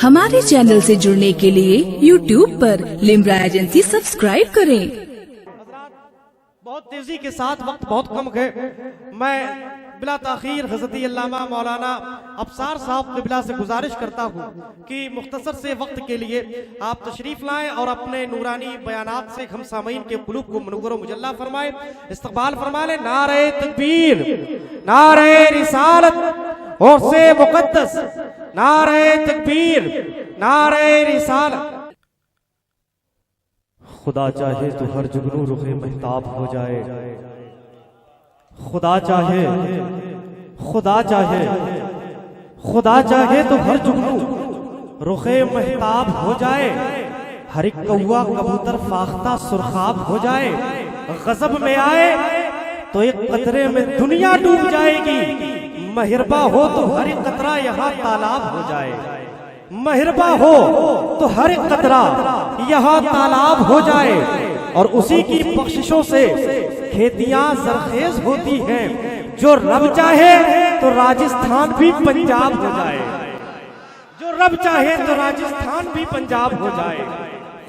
ہمارے چینل سے جڑنے کے لیے YouTube پر لمرا ایجنسی سبسکرائب کریں۔ بہت تیزی کے ساتھ وقت بہت کم ہے، میں بلا تاخیر حضرت علامہ مولانا ابصار صاحب قبلہ سے گزارش کرتا ہوں کہ مختصر سے وقت کے لیے آپ تشریف لائیں اور اپنے نورانی بیانات سے ہم سامعین کے قلوب کو منور و مجلہ فرمائیں، استقبال فرما لیں۔ نعرہ تکبیر، نعرہ رسالت اور سے مقدس، نعرہ تکبیر، نعرہ رسالت۔ خدا چاہے تو ہر جگنو رخ مہتاب ہو جائے، خدا چاہے، خدا چاہے، خدا چاہے تو ہر جگنو رخ مہتاب ہو جائے، ہر ایک کوا کبوتر فاختہ سرخاب ہو جائے، غضب میں آئے تو ایک قطرے میں دنیا ڈوب جائے گی، مہرباں ہو تو ہر ایک قطرہ یہاں تالاب ہو جائے، مہرباں ہو تو ہر ایک قطرہ یہاں تالاب ہو جائے، اور اسی کی بخششوں سے کھیتیاں زرخیز ہوتی ہیں، جو رب چاہے تو راجستھان بھی پنجاب ہو جائے، جو رب چاہے تو راجستھان بھی پنجاب ہو جائے،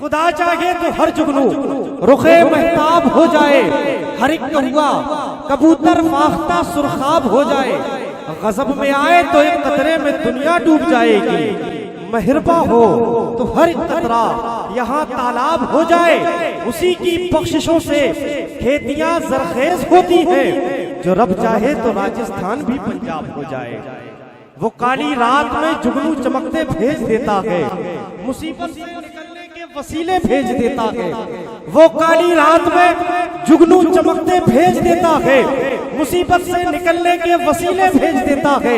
خدا چاہے تو ہر جگنو رخ مہتاب ہو جائے، ہر ایک کوا کبوتر فاختہ سرخاب ہو جائے، غضب میں آئے تو ایک قطرے میں دنیا ڈوب جائے گی، مہرباں ہو تو ہر ایک قطرہ یہاں تالاب ہو جائے، اسی کی بخششوں سے کھیتیاں زرخیز ہوتی ہیں، جو رب چاہے تو راجستھان بھی پنجاب ہو جائے، وہ کالی رات میں جگنو چمکتے بھیج دیتا ہے، مصیبت سے نکلنے کے وسیلے بھیج دیتا ہے، وہ کالی رات میں جگنو چمکتے بھیج دیتا ہے، مصیبت سے نکلنے کے وسیلے بھیج دیتا ہے،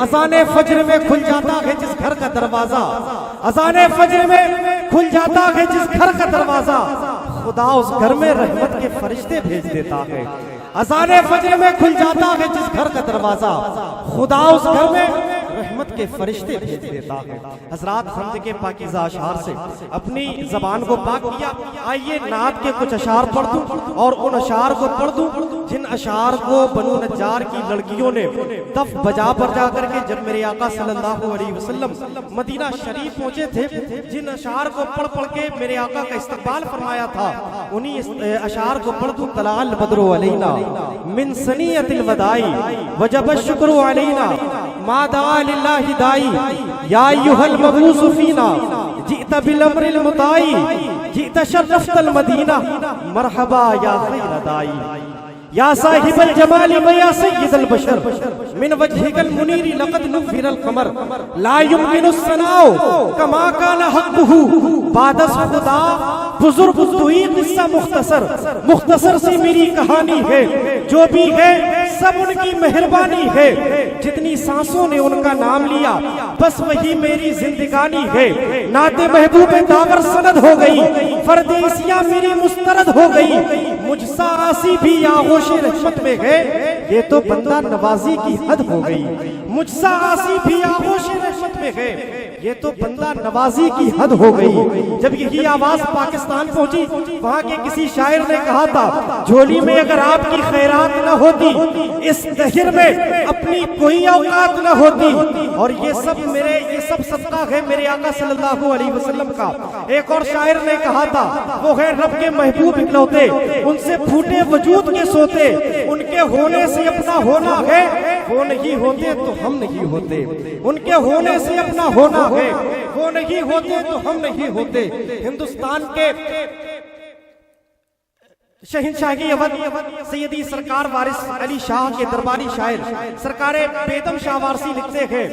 اذان فجر میں کھل جاتا ہے جس گھر کا دروازہ، اذان فجر میں کھل جاتا ہے جس گھر کا دروازہ، خدا اس گھر میں رحمت کے فرشتے بھیج دیتا ہے، اذان فجر میں کھل جاتا ہے جس گھر کا دروازہ، خدا اس گھر میں رحمت کے فرشتے بھیج دیتا ہے۔ حضرات حمد کے پاکیزہ اشعار سے اپنی زبان کو پاک کیا، آئیے نعت کے کچھ اشعار پڑھ دوں اور ان اشعار کو پڑھ دوں جن اشعار کو بنو نجار کی لڑکیوں نے دف بجا پر جا کر کے جب میرے آقا صلی اللہ علیہ وسلم مدینہ شریف پہنچے تھے، جن اشعار کو پڑھ پڑھ کے میرے آقا کا استقبال فرمایا تھا، انہی اشعار کو پڑھ دوں۔ طلع البدر علینا من ثنیۃ الوداع وجب الشکر علینا ما دعا للہ دائی یا ایھا المبعوث فینا جئت بالامر المطاع جئت شرفت المدینہ مرحبا یا خیر دائی یا صاحب الجمال یا سید البشر من وجهك المنیر لقد نفر القمر لا يمكن الثناء كما كان حقه بعد خدا بزرگ تو ہی قصہ مختصر سی میری کہانی ہے، جو بھی ہے سب ان کی مہربانی ہے، جتنی سانسوں نے ان کا نام لیا بس وہی میری زندگانی ہے، نعت محبوب داور سند ہو گئی، فردیسیاں میری مسترد ہو گئی، مجھ سا آسی بھی آغوش رحمت میں ہے، یہ تو بندہ نوازی کی حد ہو گئی، مجھ سا آسی بھی آغوش رحمت میں ہے، یہ تو بندہ نوازی کی حد ہو گئی۔ جب یہی آواز پاکستان پہنچی، وہاں کے کسی شاعر نے کہا تھا، جھولی میں اگر آپ کی خیرات نہ ہوتی، اس دہر میں اپنی کوئی اوقات نہ ہوتی، اور یہ سب صدقہ ہے میرے آقا صلی اللہ علیہ وسلم کا۔ ایک اور شاعر نے کہا تھا، وہ ہے رب کے محبوب اکلوتے، ان سے پھوٹے وجود کے سوتے، ان کے ہونے سے اپنا ہونا ہے، وہ نہیں ہوتے تو ہم نہیں ہوتے، ان کے ہونے سے اپنا ہونا ہے، وہ نہیں ہوتے تو ہم نہیں ہوتے۔ ہندوستان کے شہنشاہی اودھ سیدی سرکار وارث علی شاہ کے درباری شاعر سرکار بیدم شاہ وارثی لکھتے ہیں،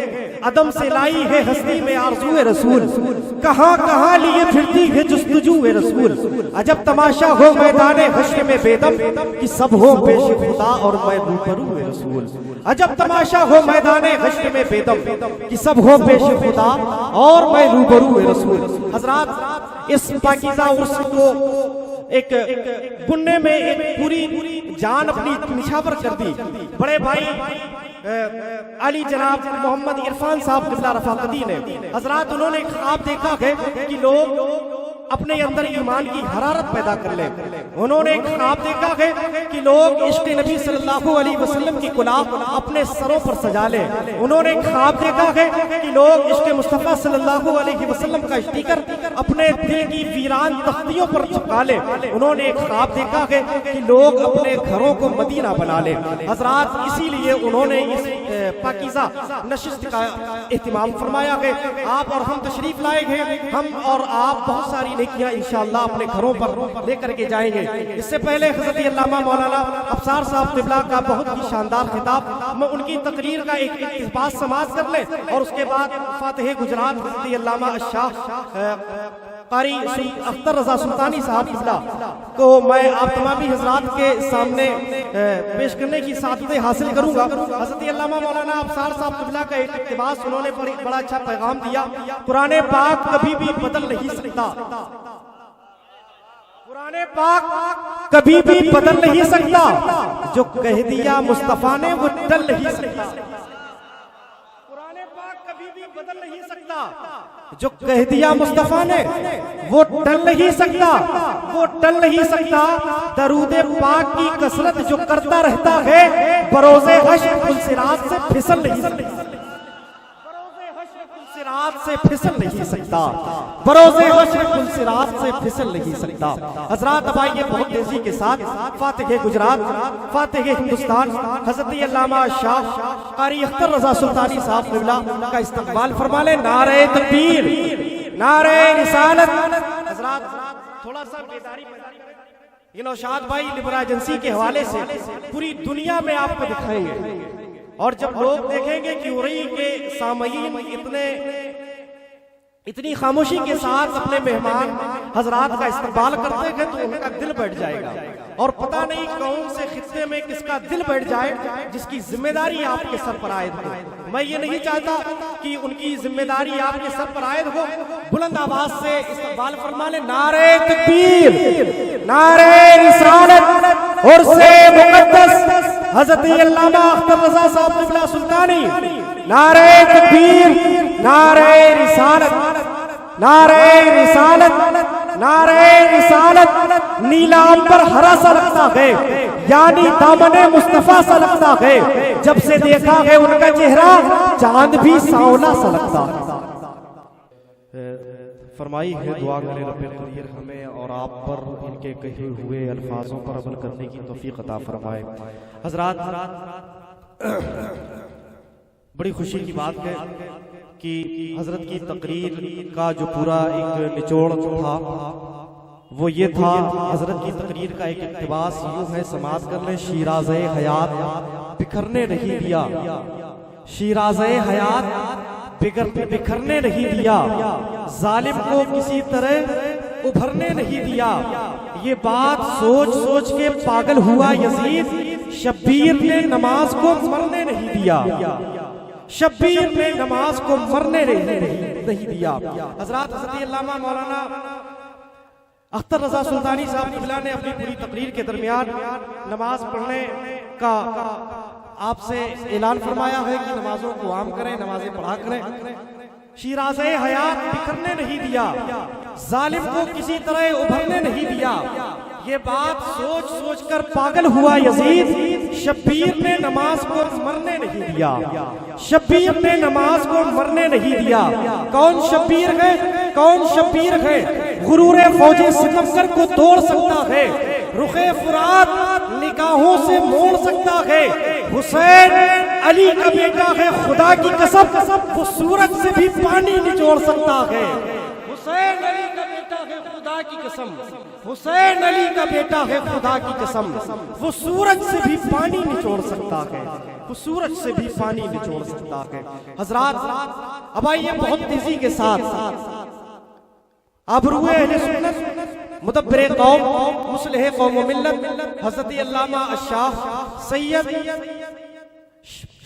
عدم سے لائی ہے ہستی میں آرزو رسول، کہاں کہاں لیے پھرتی ہے جستجو رسول، عجب تماشا ہو میدان حشر میں بیدم کہ سب ہو پیش خدا اور میں روبرو رسول، عجب تماشا ہو میدان حشر میں بیدم کہ سب ہو پیش خدا اور میں روبرو رسول۔ حضرات اس پاکیزہ عرس کو ایک بننے میں ایک پوری جان اپنی نچھاور کر دی۔ بڑے بھائی علی جناب محمد عرفان صاحب قبلہ رفاقتی نے، حضرات انہوں نے خواب دیکھا ہے کہ لوگ اپنے اندر ایمان کی حرارت پیدا کر لیں۔ انہوں نے ایک خواب دیکھا ہے کہ لوگ عشق نبی صلی اللہ علیہ وسلم کی کلاه اپنے سروں پر سجا لیں۔ انہوں نے ایک خواب دیکھا ہے کہ لوگ عشق مصطفیٰ صلی اللہ علیہ وسلم کا اسٹیکر اپنے دل کی ویران تختیوں پر چپکا لیں۔ انہوں نے ایک خواب دیکھا ہے کہ لوگ اپنے گھروں کو مدینہ بنا لیں۔ حضرات اسی لیے انہوں نے اس پاکیزہ نشست کا اہتمام فرمایا ہے۔ آپ اور ہم تشریف لائے ہیں، ہم اور آپ بہت ساری نیکیاں انشاءاللہ اپنے گھروں پر لے کر کے جائیں گے۔ اس سے پہلے حضرت علامہ مولانا افسار صاحب قبلہ کا بہت ہی شاندار خطاب، میں ان کی تقریر کا ایک اقتباس سماعت کر لیں اور اس کے بعد فاتح گجرات حضرت علامہ الشاہ قاری اختر رضا سلطانی صاحب قبلہ کو میں آپ تمامی حضرات کے سامنے پیش کرنے کی سعادت حاصل کروں گا۔ حضرت علامہ مولانا افسار صاحب قبلہ کا ایک اقتباس، انہوں نے بڑا اچھا پیغام دیا۔ قرآن پاک کبھی بھی بدل نہیں سکتا، قرآن پاک کبھی بھی بدل نہیں سکتا، جو کہہ دیا مصطفیٰ نے وہ ٹل نہیں سکتا۔ قرآن پاک کبھی بھی بدل نہیں سکتا، جو کہہ دیا مصطفیٰ نے وہ ٹل نہیں سکتا، وہ ٹل نہیں سکتا۔ درود پاک کی کثرت جو کرتا رہتا ہے، بروز حشر پلسرات سے پھسل نہیں سکتا، سے پھسل نہیں سکتا، بروز حشر پلسرات سے پھسل نہیں سکتا۔ حضرات اب آئیے بہت تیزی کے ساتھ فاتح گجرات، فاتح ہندوستان حضرت علامہ شاہ قاری اختر رضا سلطانی صاحب قبلہ کا استقبال فرما لیں۔ نعرہ تکبیر، نعرہ رسالت۔ حضرات تھوڑا سا بیداری یہ نوشاد بھائی لبرا ایجنسی کے حوالے سے پوری دنیا میں آپ کو دکھائیں گے، اور جب لوگ دیکھیں گے کہ اورئی کے سامعین اتنی خاموشی کے ساتھ اپنے مہمان حضرات کا استقبال کرتے ہیں تو ان کا دل بیٹھ جائے گا، اور پتہ نہیں کون سے خطے میں کس کا دل بیٹھ جائے جس کی ذمہ داری آپ کے سر پر عائد ہو۔ میں یہ نہیں چاہتا کہ ان کی ذمہ داری آپ کے سر پر عائد ہو۔ بلند آواز سے استقبال فرما لیں۔ نعرہ تکبیر، نعرہ رسالت، اور سے مقدس حضرت علامہ اختر رضا صاحب قبلہ سلطانی۔ نعرہ تکبیر، نعرہ رسالت، نعرہ رسالت، نعرہ رسالت۔ نیلا پر ہرا سا لگتا ہے، یعنی دامن مصطفیٰ سا لگتا ہے، جب سے دیکھا ہے ان کا چہرہ چاند بھی سانولا سا لگتا ہے۔ فرمائی ہے دعا کرے رب قدیر ہمیں اور آپ پر ان کے کہے ہوئے الفاظوں پر عمل کرنے کی توفیق عطا فرمائے۔ حضرات بڑی خوشی کی بات ہے کہ حضرت کی تقریر کا جو پورا ایک نچوڑ تھا وہ یہ تھا، حضرت کی تقریر کا ایک اقتباس یوں ہے، سماعت کر لیں۔ شیرازہ حیات بکھرنے نہیں دیا، شیرازہ حیات بکھرنے نہیں دیا، ظالم کو کسی طرح ابھرنے نہیں دیا۔ یہ بات سوچ سوچ کے پاگل ہوا یزید، شبیر نے نماز کو مرنے نہیں دیا، شبیر نے نماز کو مرنے نہیں دیا۔ حضرات حضرت علامہ مولانا اختر رضا سلطانی صاحب قبلہ نے اپنی پوری تقریر کے درمیان نماز پڑھنے کا آپ سے اعلان فرمایا ہے کہ نمازوں کو عام کریں، نمازیں پڑھا کریں۔ شیرازہ حیات بکھرنے نہیں دیا، ظالم کو کسی طرح ابھرنے نہیں دیا۔ یہ بات سوچ سوچ کر پاگل ہوا یزید، شبیر نے نماز کو مرنے نہیں دیا، شبیر نے نماز کو مرنے نہیں دیا۔ کون شبیر ہے؟ کون شبیر ہے؟ غرور فوج ستمگر کو توڑ سکتا ہے، رخ فرات نگاہوں سے موڑ سکتا ہے۔ حسین علی کا بیٹا ہے، خدا کی قسم وہ سورج سے بھی پانی نچوڑ سکتا ہے۔ حسین علی کا بیٹا ہے، خدا کی قسم حسین علی کا بیٹا ہے، خدا کی قسم وہ سورج سے بھی پانی نچوڑ سکتا ہے، وہ سورج سے بھی پانی نچوڑ سکتا ہے۔ حضرات اب آئیے بہت تیزی کے ساتھ آبروئے اہل سنت، مدبر قوم، مصلح قوم و ملت حضرت علامہ الشاہ سید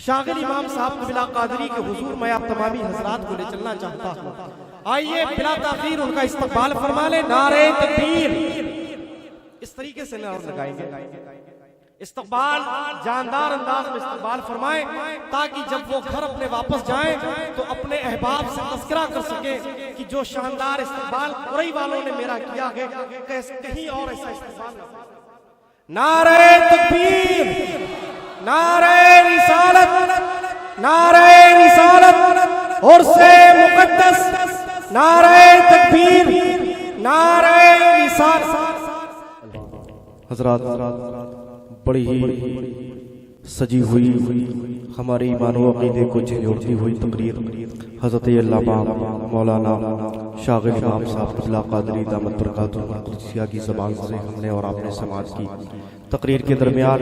شاغل امام صاحب قبلہ قادری کے حضور میں آپ تمامی حضرات کو لے چلنا چاہتا ہوں۔ آئیے بلا تاخیر ان کا استقبال فرما لیں۔ نعرہ تکبیر، اس طریقے سے نعرہ لگائیں گے۔ استقبال جاندار انداز میں استقبال فرمائیں تاکہ جب وہ گھر اپنے واپس جائیں تو اپنے احباب سے تذکرہ کر سکیں کہ جو شاندار استقبال قرئی والوں نے میرا کیا ہے کہیں اور ایسا استقبال نہ۔ نعرہ تکبیر، نعرہ رسالت، نعرہ رسالت اور سے مقدس، نعرہ تکبیر، نعرہ رسالت۔ حضرات، بڑی ہی سجی ہوئی ہماری ایمان و عقیدے کو جھنجھوڑتی ہوئی تقریر حضرت علامہ مولانا شاغل امام صاحب قبلہ قادری دامت برکاتہ القدسیہ کی زبان سے ہم نے اور آپ نے سماعت کی۔ تقریر کے درمیان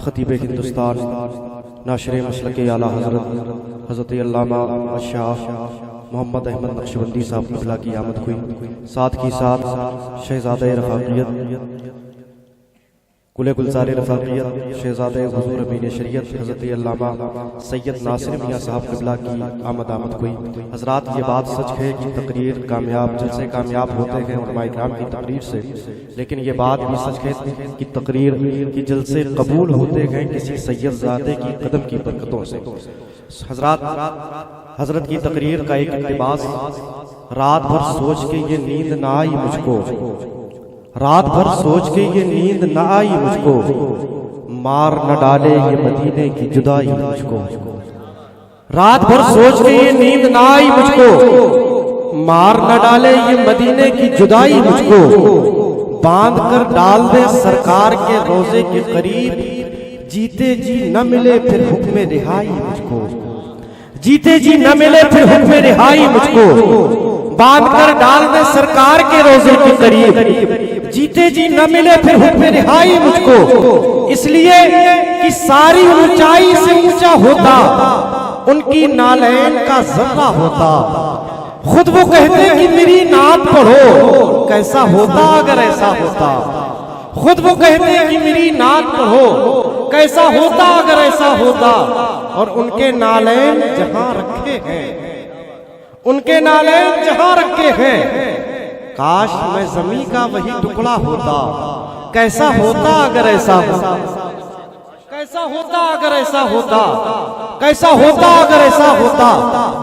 خطیب ہندوستان ناشر مسلک اعلیٰ حضرت علامہ شاہ محمد احمد نقشبندی صاحب قبلہ کی آمد ہوئی، ساتھ کی ساتھ شہزادہ رفاقیت کل گلزار رفاقیت شہزادہ حضور امین شریعت حضرت علامہ سید ناصر میاں صاحب قبلہ کی آمد ہوئی۔ حضرات، یہ بات سچ ہے کہ تقریر کامیاب جلسے کامیاب ہوتے ہیں علماء کرام کی تقریر سے، لیکن یہ بات بھی سچ ہے کہ تقریر کی جلسے قبول ہوتے ہیں کسی سید زادے کی قدم کی برکتوں سے۔ حضرات، حضرت کی تقریر کا ایک اقتباس، رات بھر سوچ کے یہ نیند نہ آئی مجھ کو، رات بھر سوچ کے یہ نیند نہ آئی مجھ کو، مار نہ ڈالے یہ مدینے کی جدائی مجھ کو، رات بھر سوچ کے یہ نیند نہ آئی مجھ کو، مار نہ ڈالے یہ مدینے کی جدائی مجھ کو، باندھ کر ڈال دے سرکار کے روزے کے قریب، جیتے جی نہ ملے پھر حکم رہائی مجھ کو، جیتے جی نہ ملے پھر حکم رہائی مجھ کو، باندھ کر ڈال دے سرکار کے روزے کے قریب، جیتے جی نہ ملے پھر حکم رہائی مجھ کو، اس لیے کہ ساری اونچائی سے اونچا ہوتا ان کی نالین کا ذرہ ہوتا، خود وہ کہتے کہ میری نعت پڑھو، کیسا ہوتا اگر ایسا ہوتا، خود وہ کہتے کہ میری نعت پڑھو، کیسا ہوتا اگر ایسا ہوتا، اور ان کے نالین جہاں رکھے ہیں، ان کے نالین جہاں رکھے ہیں، کاش میں زمین کا وہی ٹکڑا ہوتا، کیسا ہوتا اگر ایسا ہوتا، کیسا ہوتا اگر ایسا ہوتا، کیسا ہوتا اگر ایسا ہوتا،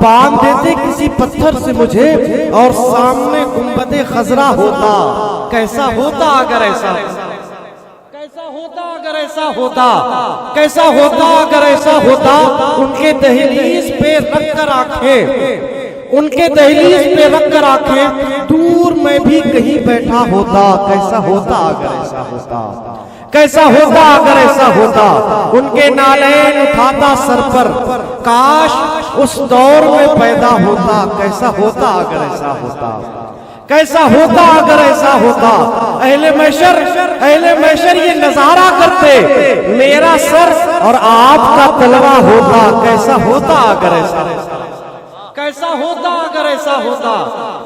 باندھ دیتے کسی پتھر سے مجھے اور سامنے گنبد خضرا ہوتا، کیسا ہوتا اگر ایسا ہوتا، کیسا ہوتا اگر ایسا ہوتا، کیسا ہوتا اگر ایسا ہوتا، ان کے دہلیز پہ رکھ کر آنکھیں، ان کے دہلیز پہ رکھ کر آنکھیں، دور میں بھی کہیں بیٹھا ہوتا، کیسا ہوتا اگر ایسا ہوتا، کیسا ہوتا اگر ایسا ہوتا، ان کے نالین اٹھاتا سر پر، کاش اس دور میں پیدا ہوتا، کیسا ہوتا اگر ایسا ہوتا، کیسا ہوتا اگر ایسا ہوتا، اہل محشر یہ نظارہ کرتے، میرا سر اور آپ کا تلوہ ہوتا، کیسا ہوتا اگر ایسا ہوتا، کیسا ہوتا اگر ایسا ہوتا،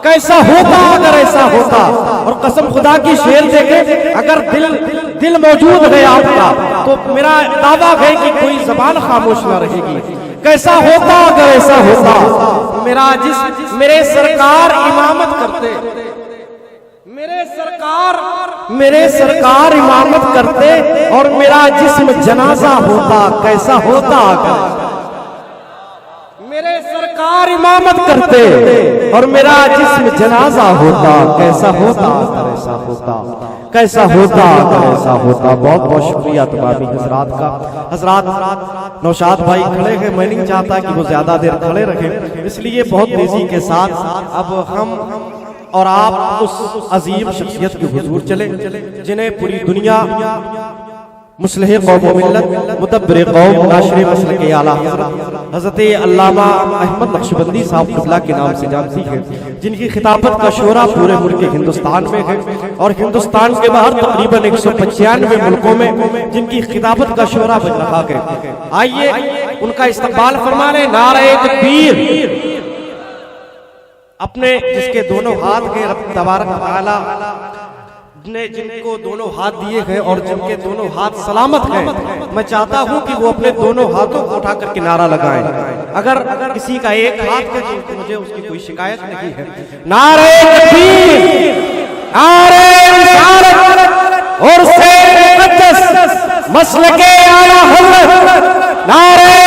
کیسا ہوتا اگر ایسا ہوتا، اور قسم خدا کی شعر دیکھیں، اگر دل موجود ہے آپ کا تو میرا دعویٰ ہے کہ کوئی زبان خاموش نہ رہے گی، کیسا ہوتا اگر ایسا ہوتا، میرے سرکار امامت کرتے، میرے سرکار امامت کرتے اور میرا جسم جنازہ ہوتا، کیسا ہوتا اگر میرے سرکار امامت کرتے اور میرا جسم جنازہ ہوتا، کیسا ہوتا اگر ایسا ہوتا، کیسا ہوتا اگر ایسا ہوتا۔ بہت بہت شکریہ تمامی حضرات کا۔ حضرات، نوشاد بھائی کھڑے ہیں، میں نہیں چاہتا کہ وہ زیادہ دیر کھڑے رہیں، اس لیے بہت تیزی کے ساتھ اب ہم اور آپ اس عظیم شخصیت کے حضور چلے جنہیں پوری دنیا مصلح قوم و ملت، مدبر قوم، ناشر مسلک اعلیٰ حضرت علامہ احمد نقشبندی صاحب قبلہ کے نام سے جانتی ہے، جن کی خطابت کا شعرا پورے ملک ہندوستان میں ہے اور ہندوستان کے باہر تقریباً 195 ملکوں میں جن کی خطابت کا شعرا بج رہا ہے۔ آئیے ان کا استقبال فرمانے۔ نعرہ تکبیر۔ اپنے جس کے دونوں ہاتھ کے رب تبارک و تعالی نے جن کو دونوں ہاتھ دیے ہیں اور جن کے دونوں ہاتھ سلامت ہیں، میں چاہتا ہوں کہ وہ اپنے دونوں ہاتھوں کو اٹھا کر کے نعرہ لگائیں۔ اگر کسی کا ایک ہاتھ ہے تو مجھے اس کی کوئی شکایت نہیں ہے۔ نعرہ تکبیر، نعرہ رسالت اور سے مقدس، مسلک اعلی حضرت نعرہ